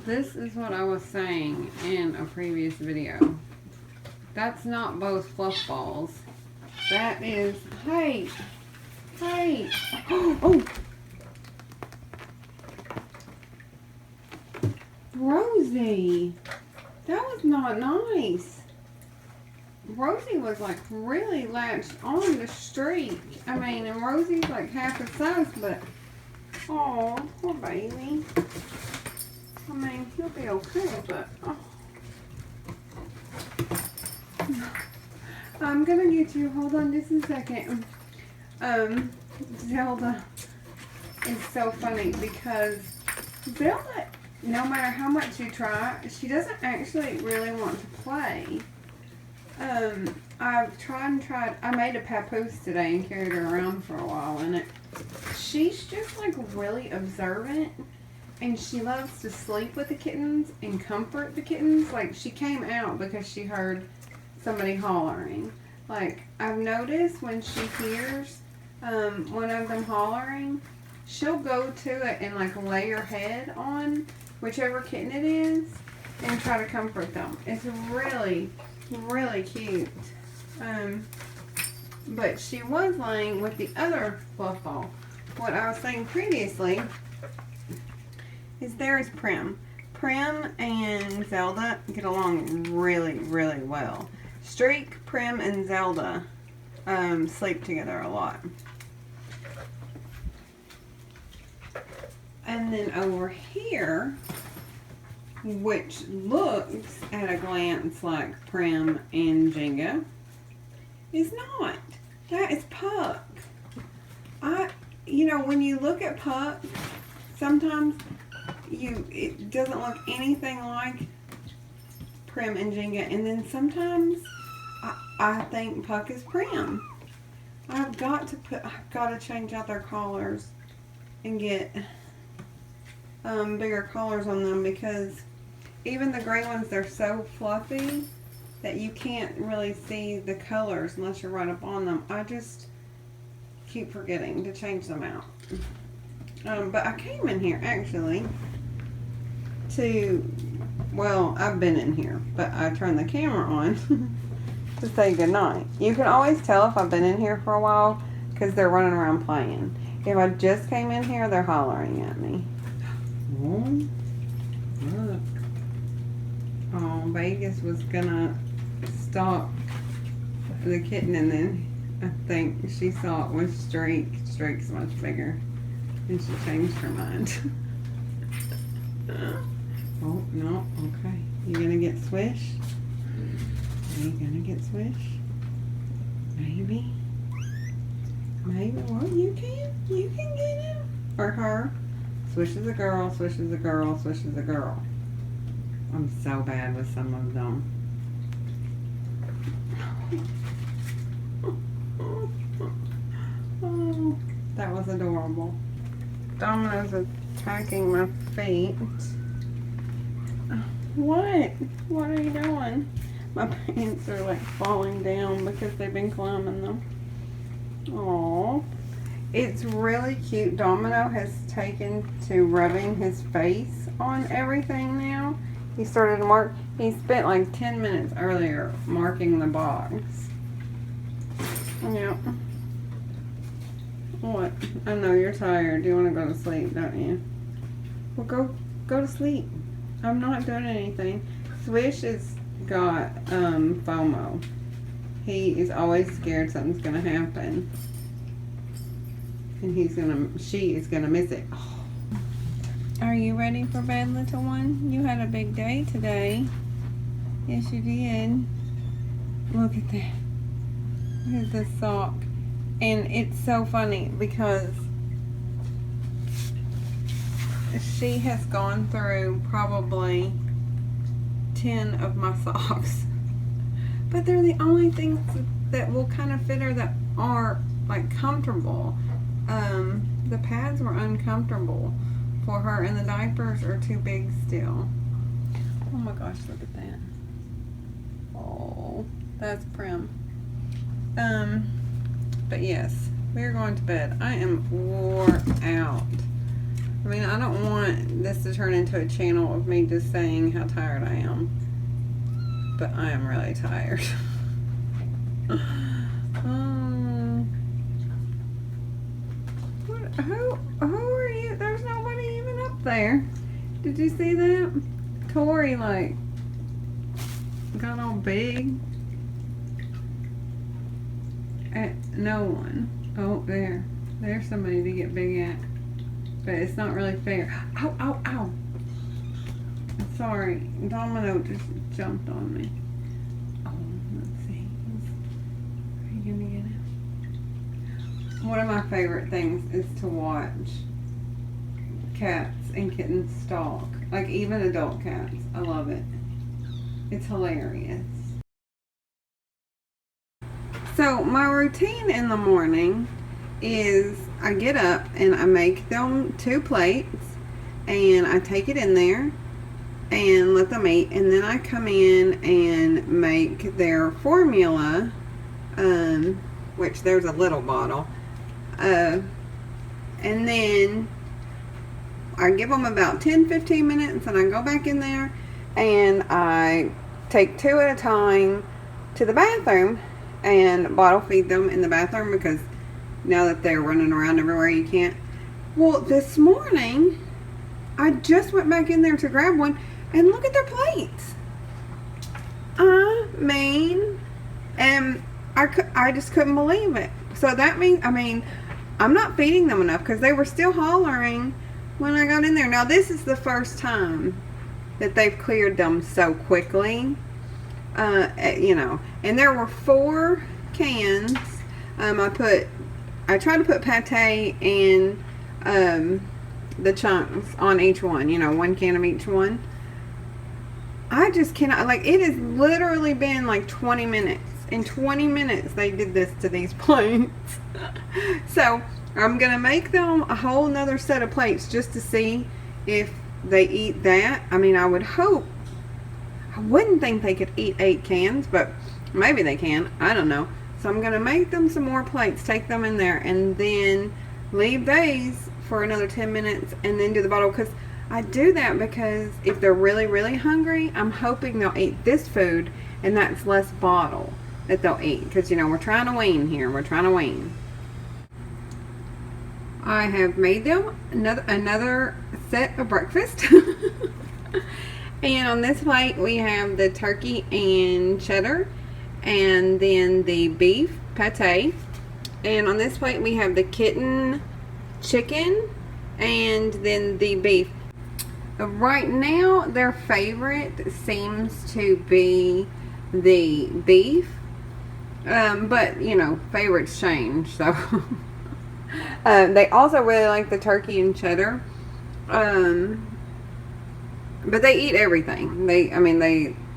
This is what I was saying in a previous video. That's not both fluff balls. That is, hey, oh, Rosie, that was not nice. Rosie was like really latched on the streak. I mean, and Rosie's like half the size, but, oh, poor baby. I mean, he'll be okay, but, oh. I'm gonna get you, hold on just a second. Zelda is so funny because Zelda, no matter how much you try, she doesn't actually really want to play. I've tried, I made a papoose today and carried her around for a while, and she's just like really observant, and she loves to sleep with the kittens and comfort the kittens. Like, she came out because she heard somebody hollering. Like, I've noticed when she hears one of them hollering, she'll go to it and like lay her head on whichever kitten it is and try to comfort them. It's really, really cute. But she was laying with the other fluff ball. What I was saying previously is there is Prim. Prim and Zelda get along really, really well. Streak, Prim, and Zelda sleep together a lot. And then over here, which looks at a glance like Prim and Jenga, is not. That is Puck. You know, when you look at Puck, sometimes it doesn't look anything like Prim and Jenga, and then sometimes I think Puck is Prim. I've got to change out their collars and get bigger collars on them, because even the gray ones, they're so fluffy that you can't really see the colors unless you're right up on them. I just keep forgetting to change them out. But I came in here actually well, I've been in here, but I turned the camera on to say goodnight. You can always tell if I've been in here for a while because they're running around playing. If I just came in here, they're hollering at me. Oh, look. Oh, Vegas was gonna stalk the kitten, and then I think she saw it was Streak. Streak's much bigger, and she changed her mind. Oh, no, okay. You gonna get Swish? Are you gonna get Swish? Maybe. Maybe. Well, you can get him. Or her. Swish is a girl, Swish is a girl, Swish is a girl. I'm so bad with some of them. Oh, that was adorable. Domino's attacking my feet. What? What are you doing? My pants are like falling down because they've been climbing them. Aww. It's really cute. Domino has taken to rubbing his face on everything now. He started to mark. He spent like 10 minutes earlier marking the box. Yep. What? I know you're tired. You want to go to sleep, don't you? Well, go to sleep. I'm not doing anything. Swish has got FOMO. He is always scared something's gonna happen, and she is gonna miss it. Oh. Are you ready for bed, little one? You had a big day today. Yes, you did. Look at that. Look at this sock. And it's so funny because she has gone through probably 10 of my socks. But they're the only things that will kind of fit her that are like comfortable. The pads were uncomfortable for her, and the diapers are too big still. Oh my gosh, look at that. Oh, that's Prim. But yes, we're going to bed. I am wore out. I mean, I don't want this to turn into a channel of me just saying how tired I am. But I am really tired. Who are you? There's nobody even up there. Did you see that? Tori, like, got all big. No one. Oh, there. There's somebody to get big at. But it's not really fair. Ow, ow, ow. Sorry. Domino just jumped on me. Oh, let's see. Are you going to get it? One of my favorite things is to watch cats and kittens stalk. Like, even adult cats. I love it. It's hilarious. So my routine in the morning is I get up and I make them 2 plates and I take it in there and let them eat, and then I come in and make their formula, which there's a little bottle, and then I give them about 10-15 minutes and I go back in there and I take 2 at a time to the bathroom and bottle feed them in the bathroom, because now that they're running around everywhere you can't. Well, this morning I just went back in there to grab one and look at their plates. I mean, and I just couldn't believe it. So that means, I mean, I'm not feeding them enough because they were still hollering when I got in there. Now this is the first time that they've cleared them so quickly. You know, and there were 4 cans. I tried to put pate and the chunks on each one, you know, 1 can of each one. I just cannot, like, it has literally been like 20 minutes. In 20 minutes they did this to these plates. So I'm gonna make them a whole nother set of plates just to see if they eat that. I mean, I would hope. I wouldn't think they could eat 8 cans, but maybe they can. I don't know. So I'm going to make them some more plates, take them in there, and then leave these for another 10 minutes and then do the bottle. Because I do that because if they're really, really hungry, I'm hoping they'll eat this food, and that's less bottle that they'll eat. Because, you know, we're trying to wean here. We're trying to wean. I have made them another set of breakfast. And on this plate we have the turkey and cheddar, and then the beef pate. And on this plate we have the kitten chicken, and then the beef. Right now their favorite seems to be the beef, but you know, favorites change, so they also really like the turkey and cheddar. But they eat everything.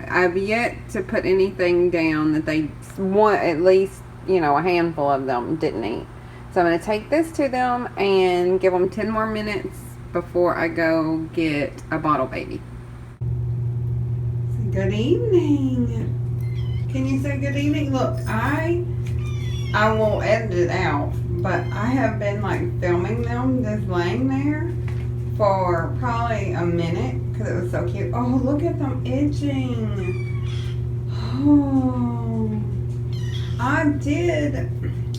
I've yet to put anything down that they want, at least, you know, a handful of them didn't eat. So I'm going to take this to them and give them 10 more minutes before I go get a bottle baby. Good evening. Can you say good evening? Look, I will edit it out, but I have been like filming them just laying there for probably a minute because it was so cute. Oh, look at them itching. Oh, I did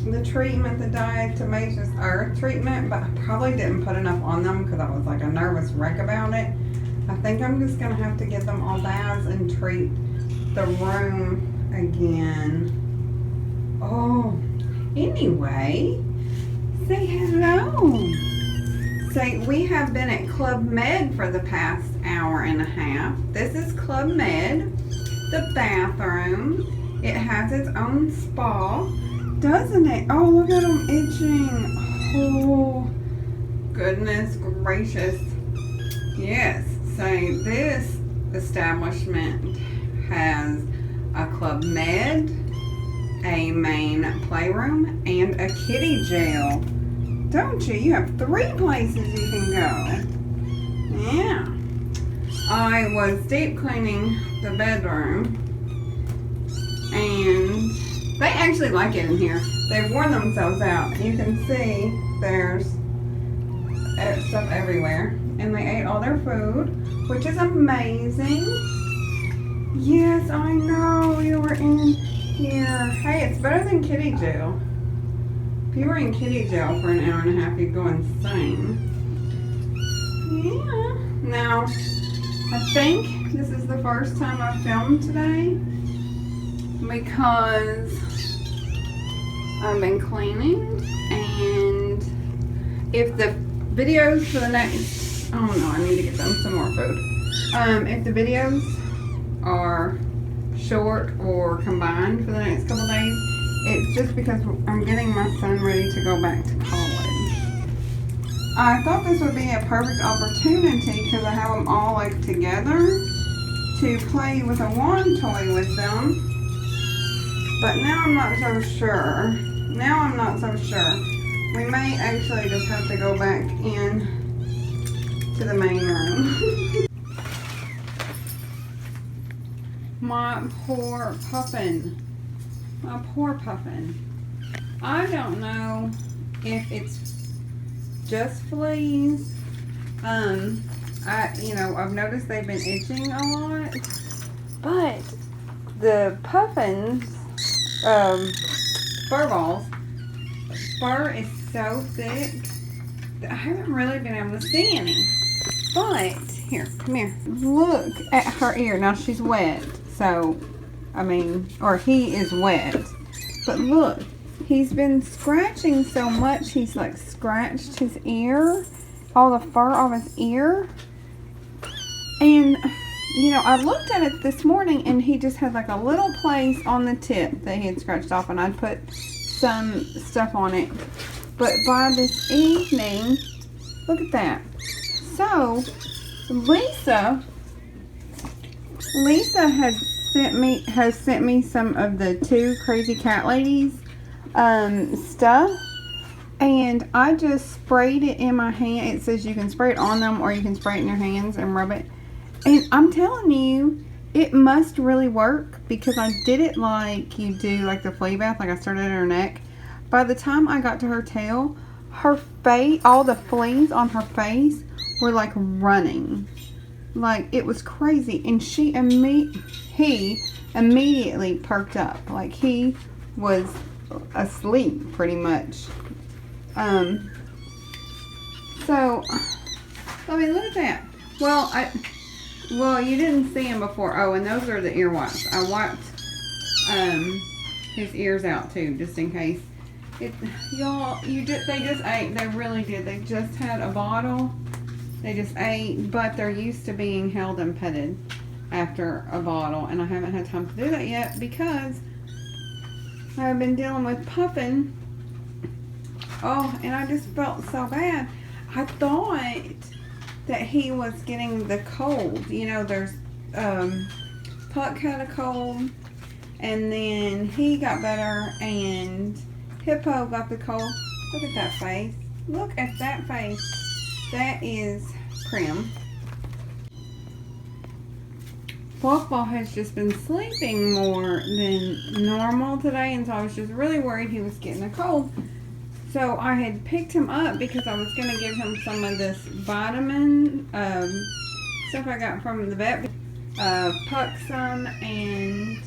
the treatment, the diatomaceous earth treatment, but I probably didn't put enough on them because I was like a nervous wreck about it. I think I'm just gonna have to get them all baths and treat the room again. Oh, anyway, say hello. Say, we have been at Club Med for the past hour and a half. This is Club Med, the bathroom. It has its own spa, doesn't it? Oh, look at them itching. Oh, goodness gracious. Yes, so this establishment has a Club Med, a main playroom, and a kitty jail. Don't you? You have 3 places you can go. Yeah. I was deep cleaning the bedroom, and they actually like it in here. They've worn themselves out. You can see there's stuff everywhere. And they ate all their food, which is amazing. Yes, I know, you were in here. Hey, it's better than kitty jail. If you were in kitty jail for an hour and a half, you'd go insane. Yeah. Now, I think this is the first time I've filmed today because I've been cleaning, and if the videos for the next, oh no, I need to get them some more food. If the videos are short or combined for the next couple days, it's just because I'm getting my son ready to go back to college. I thought this would be a perfect opportunity because I have them all like together to play with a wand toy with them. But now I'm not so sure. Now I'm not so sure. We may actually just have to go back in to the main room. My poor Puffin. My poor Puffin. I don't know if it's just fleas. I've noticed they've been itching a lot. But the Puffins, fur balls, fur is so thick that I haven't really been able to see any. But, here, come here. Look at her ear. Now she's wet. So, or he is wet. But look, he's been scratching so much. He's like scratched his ear. All the fur off his ear. And, I looked at it this morning and he just had like a little place on the tip that he had scratched off, and I'd put some stuff on it. But by this evening, look at that. So, Lisa has sent me some of the two crazy cat ladies stuff, and I just sprayed it in my hand. It says you can spray it on them or you can spray it in your hands and rub it. And I'm telling you, it must really work because I did it like you do like the flea bath, like I started at her neck. By the time I got to her tail, her face, all the fleas on her face were like running. Like, it was crazy. And he immediately perked up. Like, he was asleep pretty much. So, I mean, look at that. Well, you didn't see him before. Oh, and those are the ear wipes. I wiped his ears out too, just in case. They just ate. They really did. They just had a bottle. They just ate, but they're used to being held and petted after a bottle, and I haven't had time to do that yet because I've been dealing with Puffin. Oh, and I just felt so bad. I thought that he was getting the cold. There's Puck had a cold, and then he got better, and Hippo got the cold. Look at that face. Look at that face. That is Prim. Fluffball has just been sleeping more than normal today, and so I was just really worried he was getting a cold. So I had picked him up because I was going to give him some of this vitamin stuff I got from the vet. Puck some and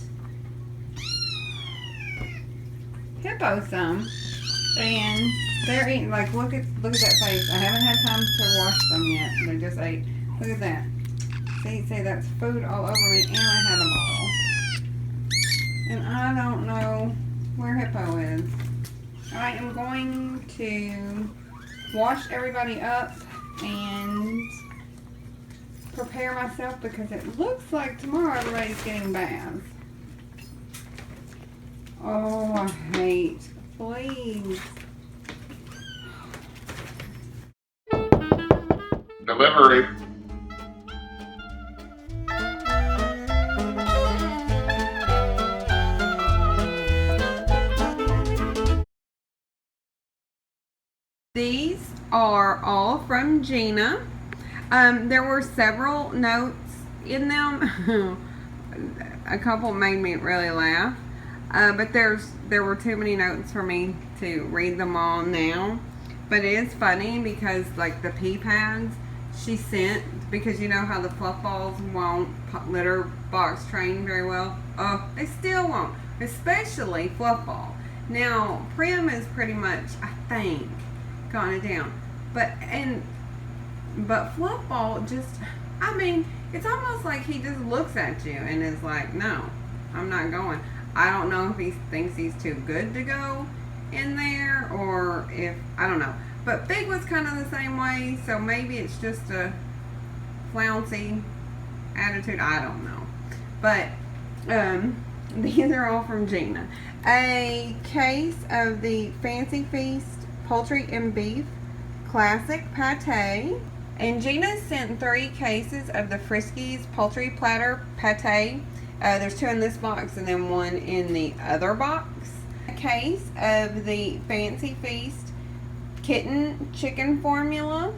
Hippo some. And they're eating, like, look at that face. I haven't had time to wash them yet. They just ate. Look at that. See, that's food all over me, and I had a bottle. And I don't know where Hippo is. I am going to wash everybody up and prepare myself because it looks like tomorrow everybody's getting baths. Oh, I hate fleas. Delivery. These are all from Gina. There were several notes in them. A couple made me really laugh. But there were too many notes for me to read them all now. But it is funny because like the pee pads she sent, because you know how the fluff balls won't litter box train very well. Oh, they still won't, especially fluff ball. Now Prim is pretty much, I think, gone it down, but fluff ball just, I mean, it's almost like he just looks at you and is like, no, I'm not going. I don't know if he thinks he's too good to go in there, or if, I don't know. But Fig was kind of the same way, so maybe it's just a flouncy attitude. I don't know. But these are all from Gina. A case of the Fancy Feast Poultry and Beef Classic Pate. And Gina sent 3 cases of the Friskies Poultry Platter Pate. There's 2 in this box and then 1 in the other box. A case of the Fancy Feast Kitten Chicken Formula.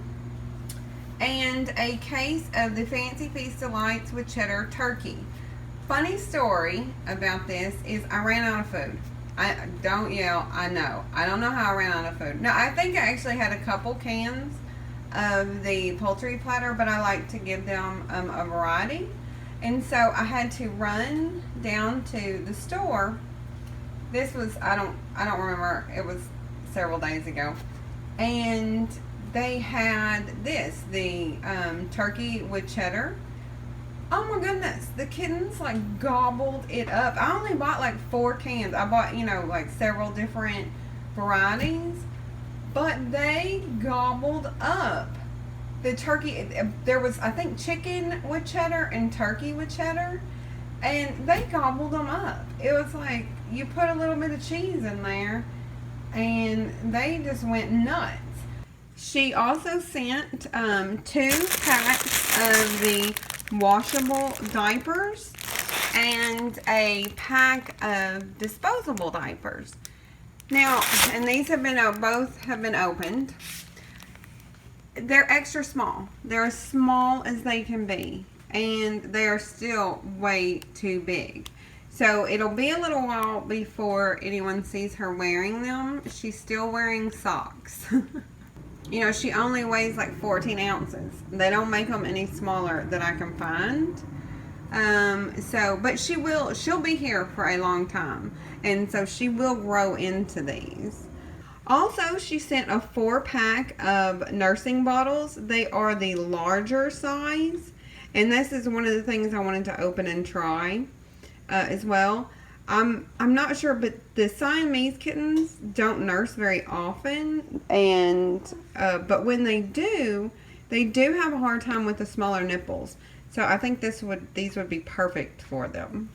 And a case of the Fancy Feast Delights with Cheddar Turkey. Funny story about this is I ran out of food. Don't yell, I know. I don't know how I ran out of food. No, I think I actually had a couple cans of the poultry platter, but I like to give them a variety. And so I had to run down to the store. This was, I don't remember, it was several days ago. And they had this, the turkey with cheddar. Oh my goodness, the kittens like gobbled it up. I only bought like 4 cans. I bought, you know, like several different varieties, but they gobbled up the turkey. There was, I think, chicken with cheddar and turkey with cheddar, and they gobbled them up. It was like you put a little bit of cheese in there and they just went nuts. She also sent 2 packs of the washable diapers and a pack of disposable diapers. Now, and these have been, both have been opened. They're extra small. They're as small as they can be, and they are still way too big. So it'll be a little while before anyone sees her wearing them. She's still wearing socks. You know, she only weighs like 14 ounces. They don't make them any smaller that I can find. But she'll be here for a long time. And so she will grow into these. Also, she sent a 4-pack of nursing bottles. They are the larger size. And this is one of the things I wanted to open and try as well. I'm not sure, but the Siamese kittens don't nurse very often, and but when they do have a hard time with the smaller nipples. So I think these would be perfect for them.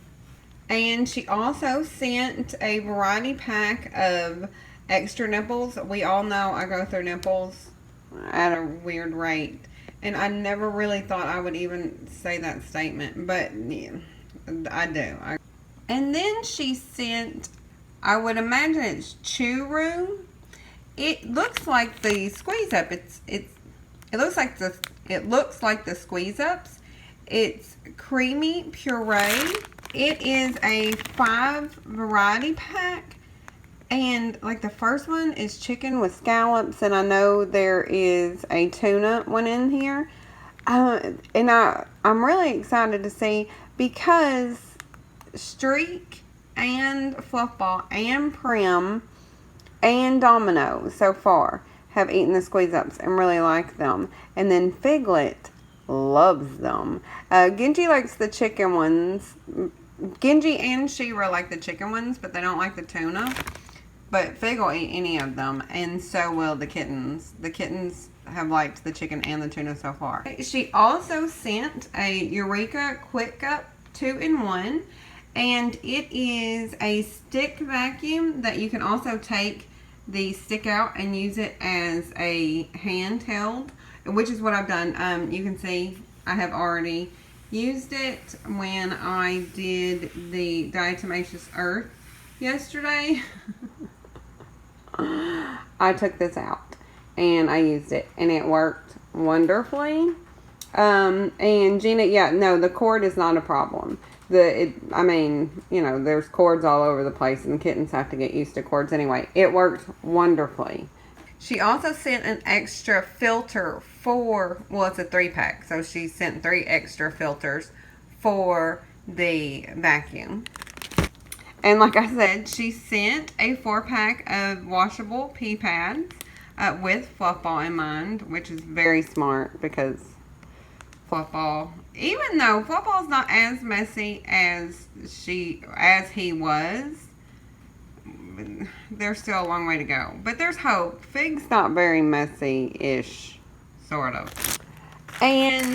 And she also sent a variety pack of extra nipples. We all know I go through nipples at a weird rate, and I never really thought I would even say that statement, but yeah, I do. And then she sent, I would imagine it's Chew Room. It looks like the squeeze up. It looks like the squeeze ups. It's creamy puree. It is a 5 variety pack, and like the first one is chicken with scallops, and I know there is a tuna one in here. And I'm really excited to see, because Streak and Fluffball and Prim and Domino so far have eaten the squeeze ups and really like them, and then Figlet loves them. Genji likes the chicken ones. Genji and SheRa like the chicken ones, but they don't like the tuna. But Fig will eat any of them, and so will the kittens. The kittens have liked the chicken and the tuna so far. She also sent a Eureka Quick Up 2-in-1. And it is a stick vacuum that you can also take the stick out and use it as a handheld, which is what I've done. You can see I have already used it when I did the Diatomaceous Earth yesterday. I took this out and I used it, and it worked wonderfully. And Gina, yeah, no, the cord is not a problem. I mean, you know, there's cords all over the place, and the kittens have to get used to cords anyway. It worked wonderfully. She also sent an extra filter for, well, it's a 3-pack, so she sent 3 extra filters for the vacuum. And like I said, she sent a 4-pack of washable pee pads with Fluff Ball in mind, which is very smart because Fluff Ball, even though Fluff Ball's not as messy as he was, there's still a long way to go. But there's hope. Fig's not very messy-ish, sort of. And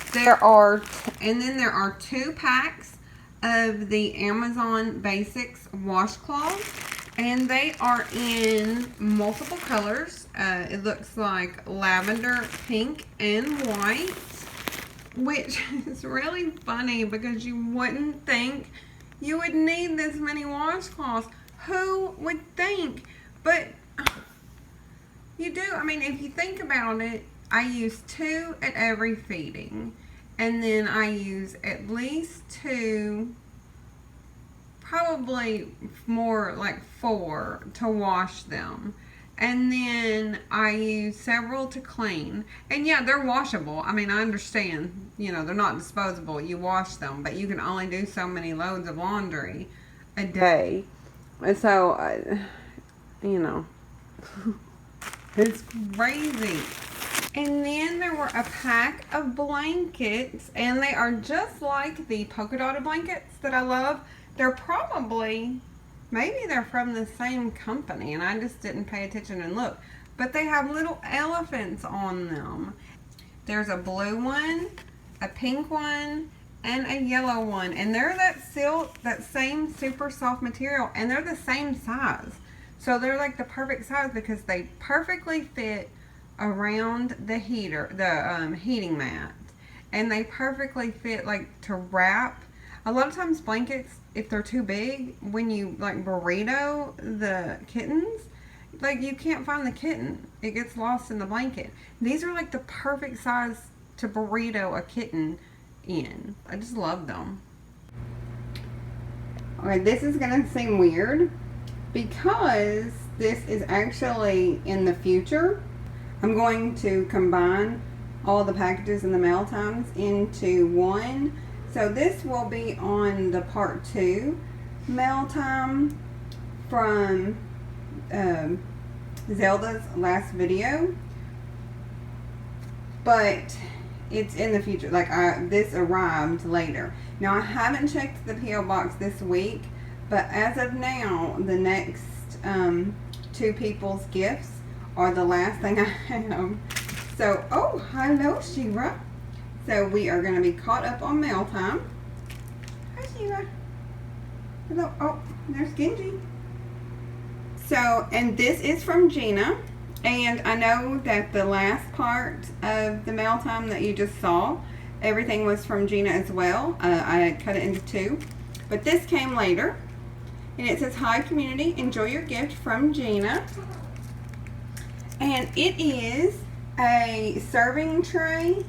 then there are 2 packs of the Amazon Basics washcloths, and they are in multiple colors. It looks like lavender, pink, and white, which is really funny because you wouldn't think you would need this many washcloths. Who would think? But you do. I mean, if you think about it, I use 2 at every feeding. And then I use at least 2, probably more like 4 to wash them. And then I use several to clean. And yeah, they're washable. I mean, I understand, they're not disposable. You wash them, but you can only do so many loads of laundry a day. And so, it's crazy. And then there were a pack of blankets, and they are just like the polka dotted blankets that I love. They're maybe they're from the same company, and I just didn't pay attention and look. But they have little elephants on them. There's a blue one, a pink one, and a yellow one. And they're that same super soft material, and they're the same size. So they're like the perfect size because they perfectly fit around the heating mat, and they perfectly fit like to wrap. A lot of times blankets, if they're too big, when you like burrito the kittens, like you can't find the kitten. It gets lost in the blanket. These are like the perfect size to burrito a kitten in. I just love them. Okay, this is gonna seem weird because this is actually in the future. I'm going to combine all the packages and the mail times into one. So this will be on the part 2 mail time from Zelda's last video. But it's in the future. Like this arrived later. Now I haven't checked the P.O. box this week, but as of now, the next 2 people's gifts are the last thing I have. So, oh, hello, SheRa. So we are going to be caught up on mail time. Hi, SheRa. Hello. Oh, there's Genji. So, and this is from Gina. And I know that the last part of the mail time that you just saw, everything was from Gina as well. I cut it into 2. But this came later. And it says, "Hi community, enjoy your gift from Gina." And it is a serving tray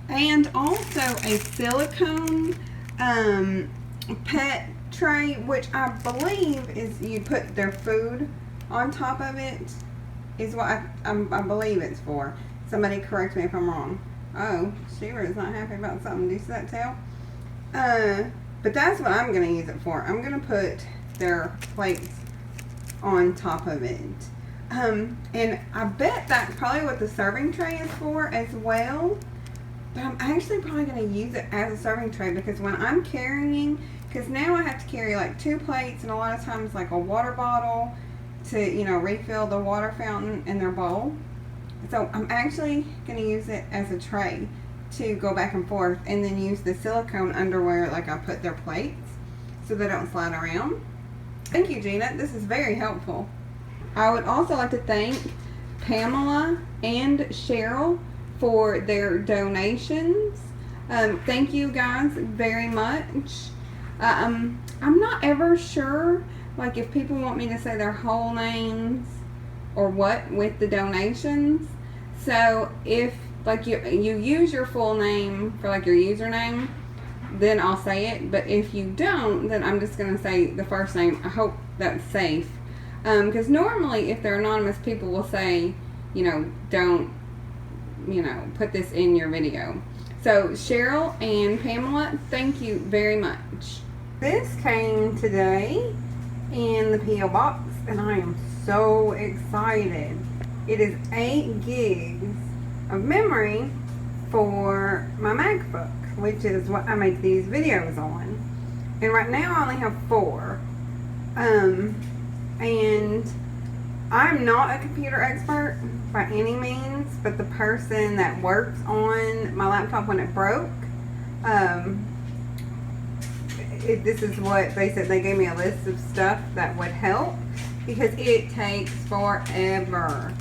and also a silicone pet tray, which I believe is you put their food on top of it, is what I believe it's for. Somebody correct me if I'm wrong. Oh, SheRa is not happy about something. Do you see that tail? But that's what I'm going to use it for. I'm going to put their plates on top of it. And I bet that's probably what the serving tray is for as well. But I'm actually probably going to use it as a serving tray because when I'm carrying, because now I have to carry like 2 plates and a lot of times like a water bottle to, refill the water fountain in their bowl. So I'm actually going to use it as a tray to go back and forth, and then use the silicone underwear like I put their plates so they don't slide around. Thank you, Gina. This is very helpful. I would also like to thank Pamela and Cheryl for their donations. Thank you guys very much. I'm not ever sure like if people want me to say their whole names or what with the donations. So if like you use your full name for like your username, then I'll say it. But if you don't, then I'm just going to say the first name. I hope that's safe. Because normally if they're anonymous, people will say, you know, don't, you know, put this in your video. So Cheryl and Pamela, thank you very much. This came today in the P.O. box, and I am so excited. It is 8 gigs of memory for my MacBook, which is what I make these videos on. And right now I only have 4. And I'm not a computer expert by any means, but the person that works on my laptop when it broke, this is what they said. They gave me a list of stuff that would help, because it takes forever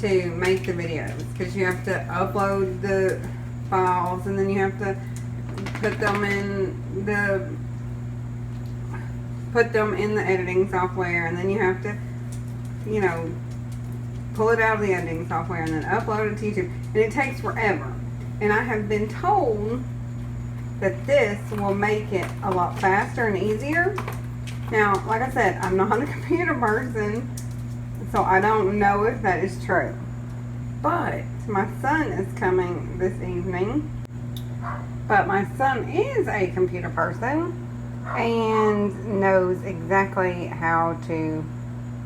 to make the videos, because you have to upload the files, and then you have to put them in the editing software, and then you have to, you know, pull it out of the editing software and then upload it to YouTube, and it takes forever. And I have been told that this will make it a lot faster and easier. Now, like I said, I'm not a computer person, so I don't know if that is true. But my son is coming this evening. But my son is a computer person and knows exactly how to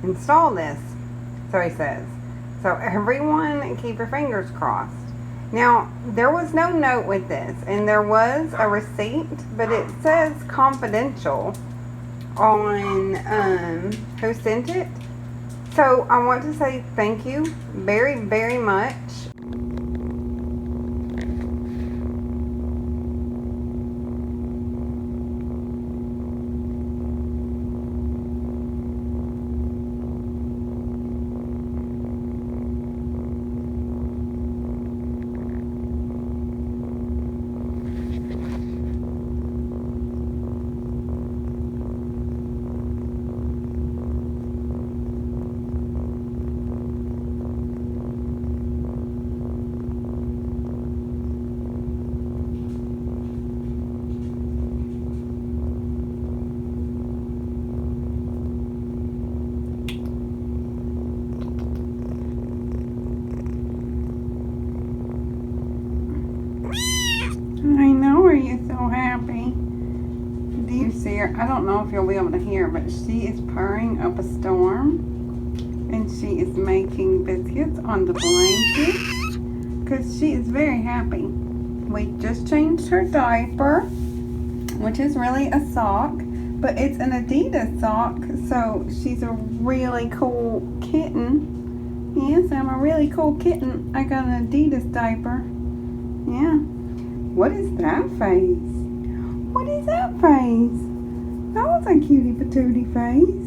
install this, so he says. So everyone keep your fingers crossed. Now, there was no note with this, and there was a receipt, but it says confidential on who sent it. So I want to say thank you very, very much. I know, are you so happy? Do you see her? I don't know if you'll be able to hear, but she is purring up a storm, and she is making biscuits on the blanket because she is very happy. We just changed her diaper, which is really a sock, but it's an Adidas sock, so she's a really cool kitten. Yes, I'm a really cool kitten. I got an Adidas diaper. Yeah. What is that face? What is that face? That was a cutie patootie face.